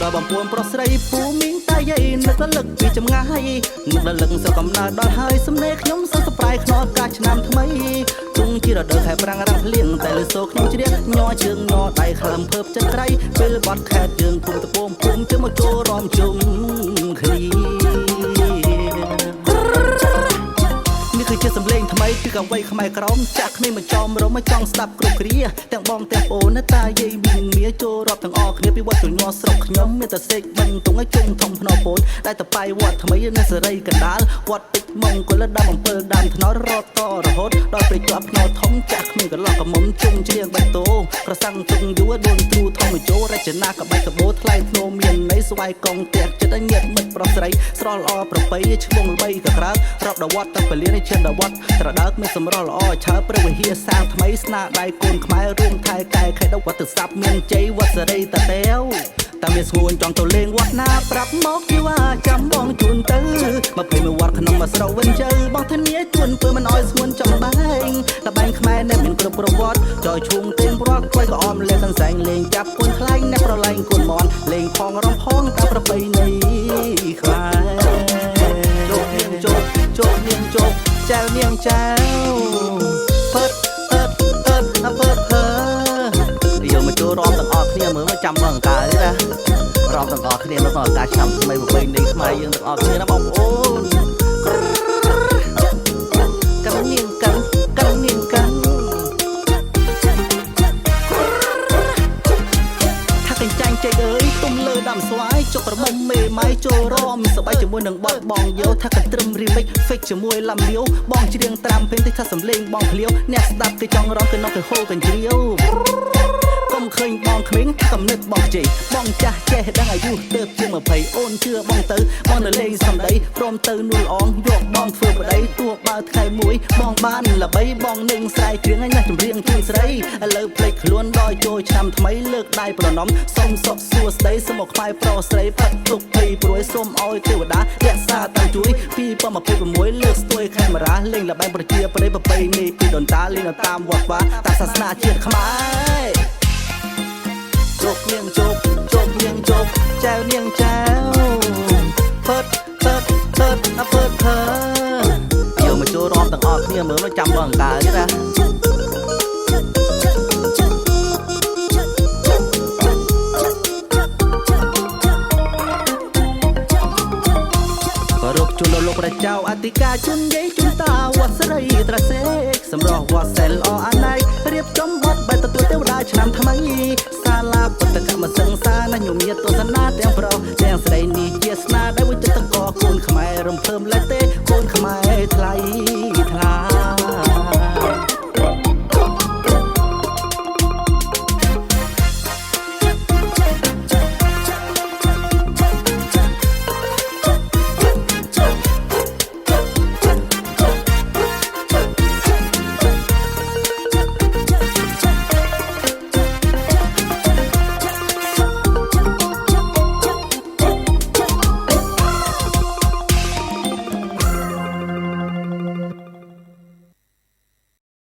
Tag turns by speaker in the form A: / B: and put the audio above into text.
A: ដល់បំពួនប្រុសស្រីពូមីងតាយាយនឹករលឹកពីចម្ងាយនឹករលឹកស្រកំណើដល់ហើយសំណេរខ្ញុំសស្ប្រៃខ្នល់កាឆ្នាំថ្មីជុងជារដូវខែប្រាំងរាំងភ្លៀងតែលើសូខ្ញុំជ្រៀកញ័រជើងញ័រដៃខ្លាំភើបចិត្តក្រៃពេលបាត់ខែតយើងភូមិតពោមភូមិជើងមកចូលរំជុំគ្នាជាសំឡេងថ្មីពីកអ្វីខ្មែរក្រមចាក់គ្នាមកចំរមមកចង់ស្ដាប់គ្រប់គ្រាទាំងបងទាំងអូនតាយាយមីងមាចូលរាប់ទាំងអស់គ្នាពីវត្តជញ័រស្រុកខ្ញុំមានតែសេកបឹងទងឲ្យជុំធំភ្នំពោចតែតបៃវត្តថ្មីនៅសេរីកណ្ដាលវត្តពេជ្រមង្គលដើមអំពើដើមថ្នោតរត់តរហូតដល់ពេលជាប់ភ្នោតធំចាក់គ្នាកន្លោះកមុំជុំជ្រៀងបៃតោក្រសាំងជុងយួរដួនទ្រូធម្មចូលរចនាក្បាច់កបោថ្លៃធ្នូមានន័យស្វាយកងទៀតចិត្តញាតមិត្តប្រុសស្រីស្រស់ល្អប្រពៃឈ្មោះល្បីកក្រើករាប់ដល់វត្តទឹកពលានឈានដល់វត្តត្រដើកមានសម្រស់ល្អឆើព្រះវិហារសាងថ្មីស្នាដៃកូនខ្មែររួមថែកែខេដវត្តស័ព្ទមានជ័យវត្តសេរីតាតែវតាមានស្ងួនចង់ទៅលេងវត្តណាប្រាប់មកជីវ៉ាចាំបងជូនទៅ21វត្តក្នុងមួយស្រុកវិញជើបងធានាជួនពើមិនអោយស្ងួនចំបែងលបែងខ្មែរនៅមានគ្រប់ប្រវត្តិចយឈួងទេងប្រត់ខ្លៃក៏អមលេងទាំងសែងលេងចាប់គួនខ្លាញ់អ្នកប្រឡែងគួនមន់លេងផងរំផងតាមប្រពៃណីខ្មែរជោគនាងជោគចៅនាងចៅពើយើងមកចូលរំទាំងអស់គ្នាមើលមកចាំបងអង្ការទេណារំទាំងអស់គ្នានៅក្នុងឱកាសឆ្នាំថ្មីប្រពៃណីខ្មែរយើងទាំងអស់គ្នាណាបងប្អូនកាន់នាងកាន់ថាកញ្ចាញ់ចេកអើយទុំលើដាំស្វាយចុកប្រមុំមេម៉ៃចូលរំសបាយជាមួយនឹងបតបងយោថាកន្ទ្រឹមរីមិច fake ជាមួយឡំលាវបងច្រៀងត្រាំពេញតិចថាសំឡេងបងឃ្លាវអ្នកស្ដាប់គេចង់រំគេនោះគេហូរកញ្ជ្រៀវកុំឃើញបងក្មេងកំណត់បងជ័យបងចាស់ចេះដឹងអាយុទៅជា20អូនជឿបងទៅបងនៅលេងសំដីព្រមទៅនួលអងយកបងធ្វើប្តីទោះបើថ្ងៃមួយបងបានល្បីបងនឹងស្រែកគ្រៀងណាស់ចម្រៀងជូនស្រីឥឡូវភ្លេចខ្លួនដល់ចូលឆ្នាំថ្មីលើកដៃប្រណំសុំសុខសួស្ដីសូមមកខ្វាយប្រុសស្រីផាត់ទុកភ័យព្រួយសូមឲ្យទេវតារក្សាតាមជួយ2026លើកស្ទួយកាមេរ៉ាលេងល្បែងប្រជាប្រិយប្រពៃណីពីដូនតាលេងតាមវត្តតាមសាសនាជាតិខ្មែរជោគនាងជោគនាងជោគចៅនាងចៅពើយើងមកចូលរំទាំងអស់គ្នាមើលមកចាំបងអង្ការទេណាក៏រកជូនលោកព្រះចៅអធិការជូនយាយជូនតាវត្តស្រីត្រាសេកសម្រស់វត្តសែនល្អ